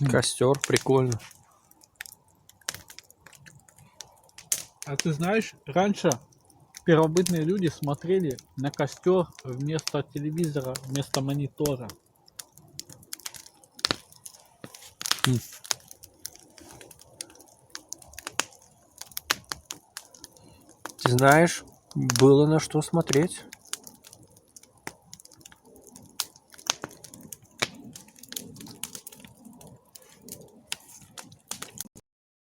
Костер, прикольно. А ты знаешь, раньше первобытные люди смотрели на костер вместо телевизора, вместо монитора. Ты знаешь, было на что смотреть.